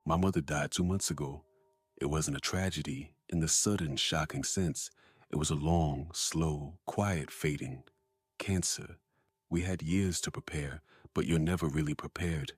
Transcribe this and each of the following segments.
My mother died 2 months ago. It wasn't a tragedy in the sudden, shocking sense. It was a long, slow, quiet fading. Cancer. We had years to prepare, but you're never really prepared.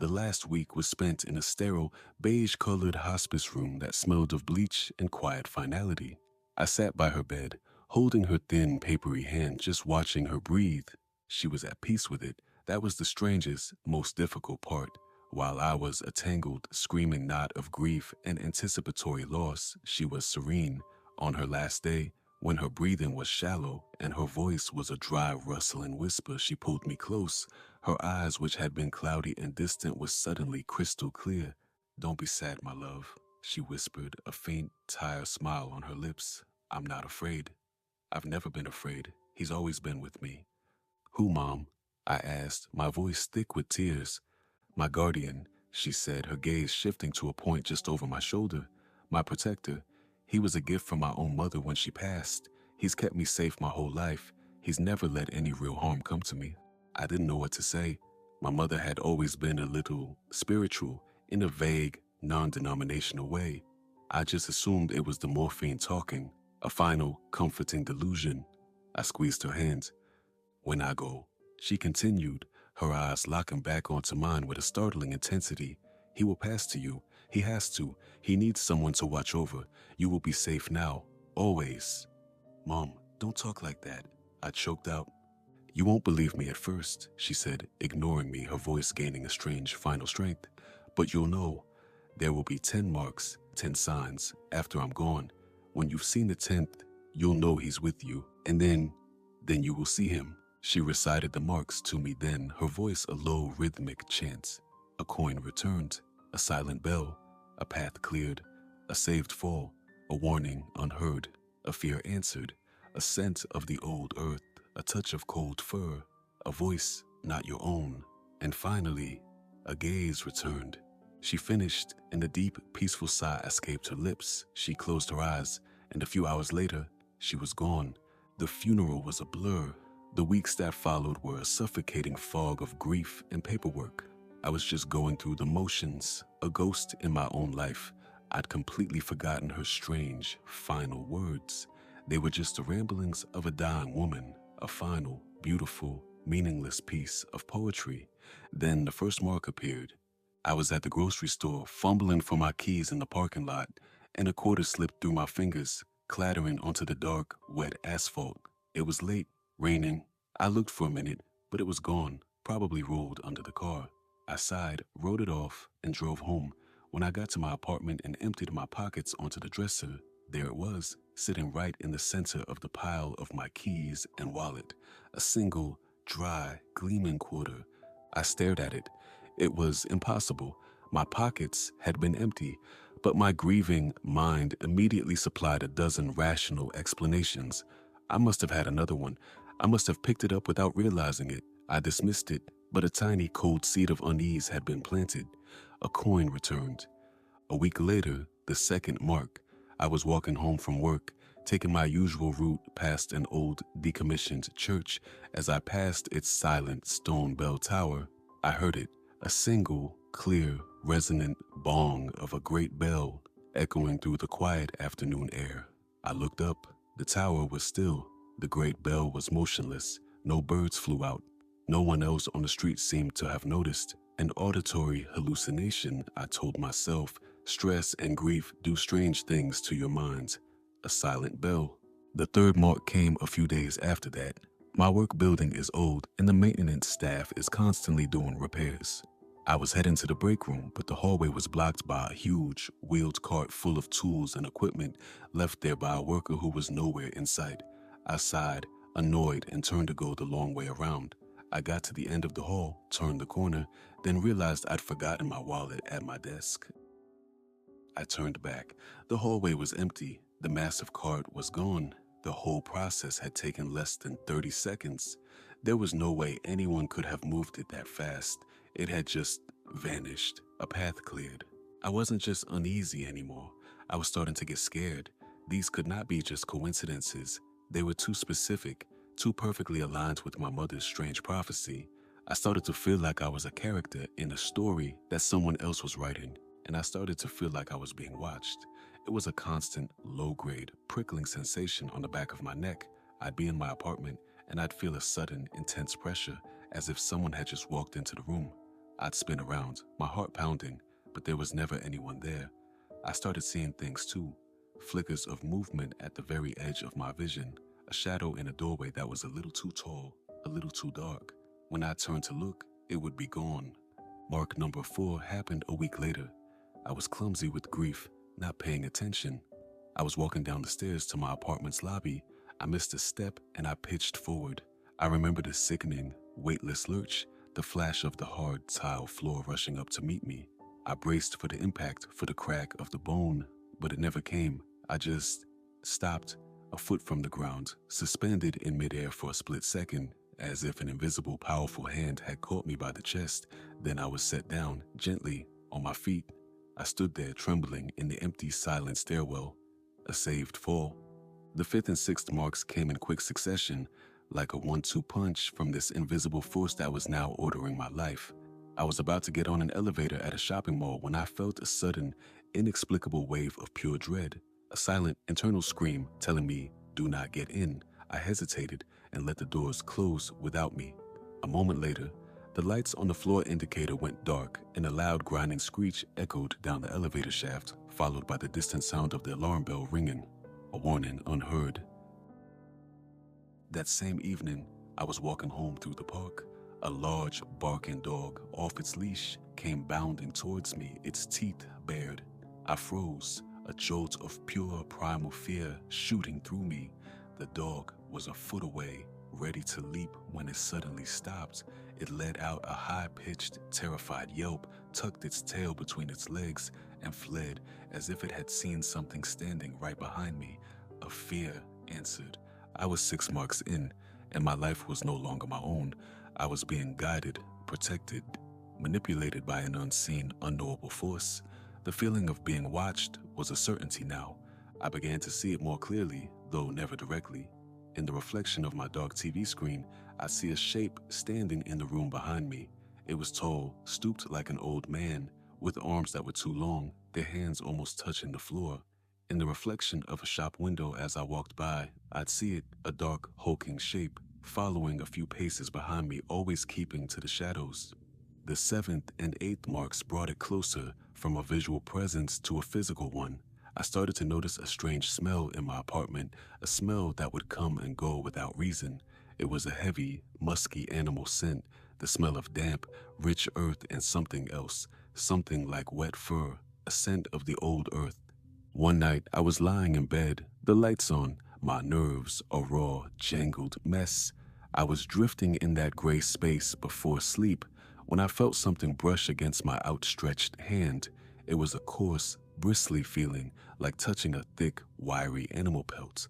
The last week was spent in a sterile, beige-colored hospice room that smelled of bleach and quiet finality. I sat by her bed, holding her thin, papery hand, just watching her breathe. She was at peace with it. That was the strangest, most difficult part. While I was a tangled, screaming knot of grief and anticipatory loss, she was serene. On her last day, when her breathing was shallow and her voice was a dry, rustling whisper, she pulled me close. Her eyes, which had been cloudy and distant, were suddenly crystal clear. "Don't be sad, my love," she whispered, a faint, tired smile on her lips. "I'm not afraid. I've never been afraid. He's always been with me." "Who, Mom?" I asked, my voice thick with tears. "My guardian," she said, her gaze shifting to a point just over my shoulder. "My protector. He was a gift from my own mother when she passed. He's kept me safe my whole life. He's never let any real harm come to me." I didn't know what to say. My mother had always been a little spiritual, in a vague, non-denominational way. I just assumed it was the morphine talking, a final, comforting delusion. I squeezed her hand. "When I go," she continued, her eyes locking back onto mine with a startling intensity, "he will pass to you. He has to. He needs someone to watch over. You will be safe now. Always." "Mom, don't talk like that," I choked out. "You won't believe me at first," she said, ignoring me, her voice gaining a strange final strength. "But you'll know. There will be 10 marks, 10 signs, after I'm gone. When you've seen the 10th, you'll know he's with you, and then you will see him." She recited the marks to me then, her voice a low, rhythmic chant. A coin returned, a silent bell, a path cleared, a saved fall, a warning unheard, a fear answered, a scent of the old earth, a touch of cold fur, a voice not your own, and finally, a gaze returned. She finished, and a deep, peaceful sigh escaped her lips. She closed her eyes, and a few hours later, she was gone. The funeral was a blur. The weeks that followed were a suffocating fog of grief and paperwork. I was just going through the motions, a ghost in my own life. I'd completely forgotten her strange, final words. They were just the ramblings of a dying woman, a final, beautiful, meaningless piece of poetry. Then the first mark appeared. I was at the grocery store, fumbling for my keys in the parking lot, and a quarter slipped through my fingers, clattering onto the dark, wet asphalt. It was late, raining. I looked for a minute, but it was gone, probably rolled under the car. I sighed, wrote it off, and drove home. When I got to my apartment and emptied my pockets onto the dresser, there it was, sitting right in the center of the pile of my keys and wallet, a single, dry, gleaming quarter. I stared at it. It was impossible. My pockets had been empty, but my grieving mind immediately supplied a dozen rational explanations. I must have had another one. I must have picked it up without realizing it. I dismissed it, but a tiny cold seed of unease had been planted. A coin returned. A week later, the second mark. I was walking home from work, taking my usual route past an old, decommissioned church. As I passed its silent stone bell tower, I heard it, a single, clear, resonant bong of a great bell echoing through the quiet afternoon air. I looked up. The tower was still. The great bell was motionless. No birds flew out. No one else on the street seemed to have noticed. An auditory hallucination, I told myself. Stress and grief do strange things to your minds. A silent bell. The third mark came a few days after that. My work building is old, and the maintenance staff is constantly doing repairs. I was heading to the break room, but the hallway was blocked by a huge, wheeled cart full of tools and equipment left there by a worker who was nowhere in sight. I sighed, annoyed, and turned to go the long way around. I got to the end of the hall, turned the corner, then realized I'd forgotten my wallet at my desk. I turned back. The hallway was empty. The massive cart was gone. The whole process had taken less than 30 seconds. There was no way anyone could have moved it that fast. It had just vanished. A path cleared. I wasn't just uneasy anymore. I was starting to get scared. These could not be just coincidences. They were too specific, too perfectly aligned with my mother's strange prophecy. I started to feel like I was a character in a story that someone else was writing, and I started to feel like I was being watched. It was a constant, low-grade, prickling sensation on the back of my neck. I'd be in my apartment, and I'd feel a sudden, intense pressure, as if someone had just walked into the room. I'd spin around, my heart pounding, but there was never anyone there. I started seeing things too, flickers of movement at the very edge of my vision, a shadow in a doorway that was a little too tall, a little too dark. When I turned to look, it would be gone. Mark number 4 happened a week later. I was clumsy with grief, not paying attention. I was walking down the stairs to my apartment's lobby. I missed a step and I pitched forward. I remember the sickening, weightless lurch, the flash of the hard tile floor rushing up to meet me. I braced for the impact, for the crack of the bone, but it never came. I just stopped, a foot from the ground, suspended in midair for a split second, as if an invisible, powerful hand had caught me by the chest. Then I was set down, gently, on my feet. I stood there, trembling, in the empty, silent stairwell. A saved fall. The 5th and 6th marks came in quick succession, like a 1-2 punch from this invisible force that was now ordering my life. I was about to get on an elevator at a shopping mall when I felt a sudden, inexplicable wave of pure dread, a silent, internal scream telling me, "Do not get in." I hesitated and let the doors close without me. A moment later, the lights on the floor indicator went dark and a loud grinding screech echoed down the elevator shaft, followed by the distant sound of the alarm bell ringing, a warning unheard. That same evening, I was walking home through the park. A large, barking dog, off its leash, came bounding towards me, its teeth bared. I froze, a jolt of pure primal fear shooting through me. The dog was a foot away, ready to leap when it suddenly stopped. It let out a high-pitched, terrified yelp, tucked its tail between its legs, and fled as if it had seen something standing right behind me. A fear answered. I was 6 marks in, and my life was no longer my own. I was being guided, protected, manipulated by an unseen, unknowable force. The feeling of being watched was a certainty now. I began to see it more clearly, though never directly. In the reflection of my dark TV screen, I see a shape standing in the room behind me. It was tall, stooped like an old man, with arms that were too long, their hands almost touching the floor. In the reflection of a shop window as I walked by, I'd see it, a dark, hulking shape, following a few paces behind me, always keeping to the shadows. The 7th and 8th marks brought it closer, from a visual presence to a physical one. I started to notice a strange smell in my apartment, a smell that would come and go without reason. It was a heavy, musky animal scent, the smell of damp, rich earth and something else, something like wet fur, a scent of the old earth. One night, I was lying in bed, the lights on, my nerves a raw, jangled mess. I was drifting in that gray space before sleep when I felt something brush against my outstretched hand. It was a coarse, bristly feeling, like touching a thick, wiry animal pelt.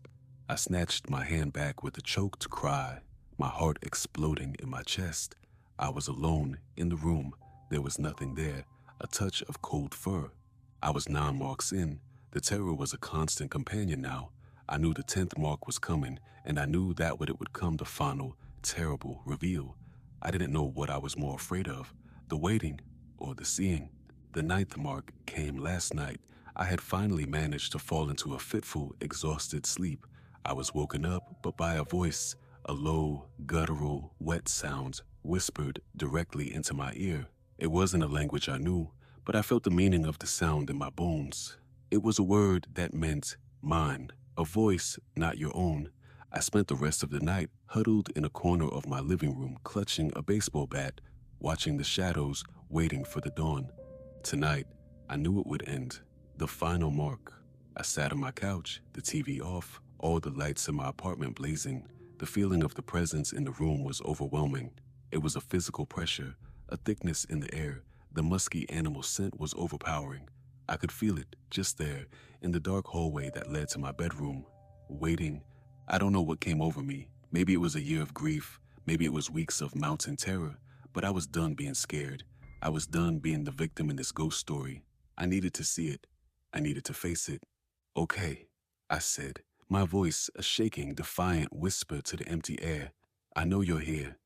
I snatched my hand back with a choked cry, my heart exploding in my chest. I was alone in the room. There was nothing there, a touch of cold fur. I was 9 marks in. The terror was a constant companion now. I knew the 10th mark was coming, and I knew that it would come the final, terrible reveal. I didn't know what I was more afraid of, the waiting or the seeing. The 9th mark came last night. I had finally managed to fall into a fitful, exhausted sleep. I was woken up, but by a voice, a low, guttural, wet sound, whispered directly into my ear. It wasn't a language I knew, but I felt the meaning of the sound in my bones. It was a word that meant mine, a voice not your own. I spent the rest of the night huddled in a corner of my living room, clutching a baseball bat, watching the shadows, waiting for the dawn. Tonight, I knew it would end. The final mark. I sat on my couch, the TV off, all the lights in my apartment blazing. The feeling of the presence in the room was overwhelming. It was a physical pressure, a thickness in the air. The musky animal scent was overpowering. I could feel it, just there, in the dark hallway that led to my bedroom. Waiting. I don't know what came over me. Maybe it was a year of grief. Maybe it was weeks of mounting terror. But I was done being scared. I was done being the victim in this ghost story. I needed to see it. I needed to face it. "Okay," I said, my voice a shaking, defiant whisper to the empty air. "I know you're here.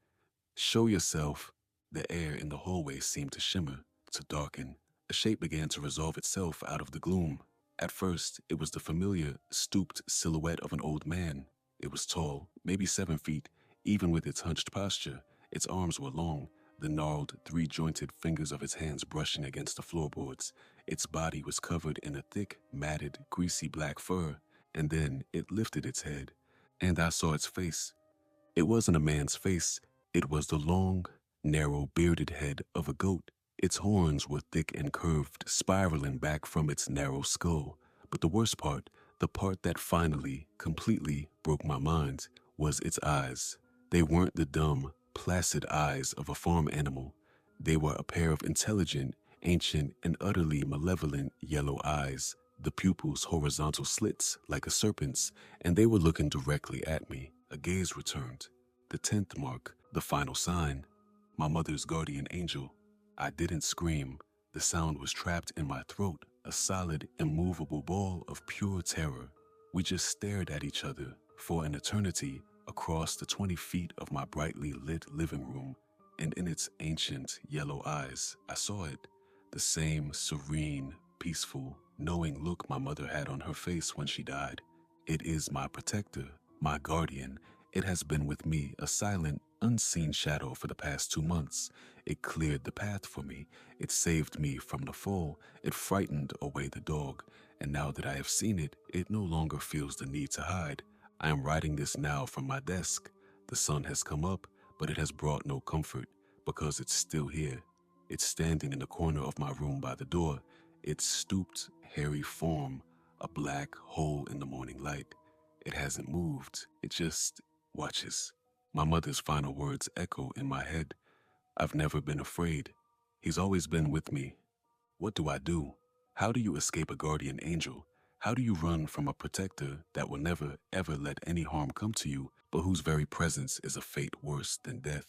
Show yourself." The air in the hallway seemed to shimmer, to darken. A shape began to resolve itself out of the gloom. At first, it was the familiar, stooped silhouette of an old man. It was tall, maybe 7 feet, even with its hunched posture. Its arms were long, the gnarled, three-jointed fingers of its hands brushing against the floorboards. Its body was covered in a thick, matted, greasy black fur, and then it lifted its head, and I saw its face. It wasn't a man's face, it was the long, narrow, bearded head of a goat. Its horns were thick and curved, spiraling back from its narrow skull. But the worst part, the part that finally, completely broke my mind, was its eyes. They weren't the dumb, placid eyes of a farm animal. They were a pair of intelligent, ancient, and utterly malevolent yellow eyes, the pupils horizontal slits like a serpent's, and they were looking directly at me. A gaze returned. The 10th mark, the final sign. My mother's guardian angel. I didn't scream. The sound was trapped in my throat, a solid, immovable ball of pure terror. We just stared at each other for an eternity across the 20 feet of my brightly lit living room, and in its ancient yellow eyes, I saw it. The same serene, peaceful, knowing look my mother had on her face when she died. It is my protector, my guardian. It has been with me, a silent, unseen shadow for the past 2 months. It cleared the path for me. It saved me from the fall. It frightened away the dog. And now that I have seen it, it no longer feels the need to hide. I am writing this now from my desk. The sun has come up, but it has brought no comfort because it's still here. It's standing in the corner of my room by the door. Its stooped, hairy form, a black hole in the morning light. It hasn't moved. It just watches. My mother's final words echo in my head. I've never been afraid. He's always been with me. What do I do? How do you escape a guardian angel? How do you run from a protector that will never, ever let any harm come to you, but whose very presence is a fate worse than death?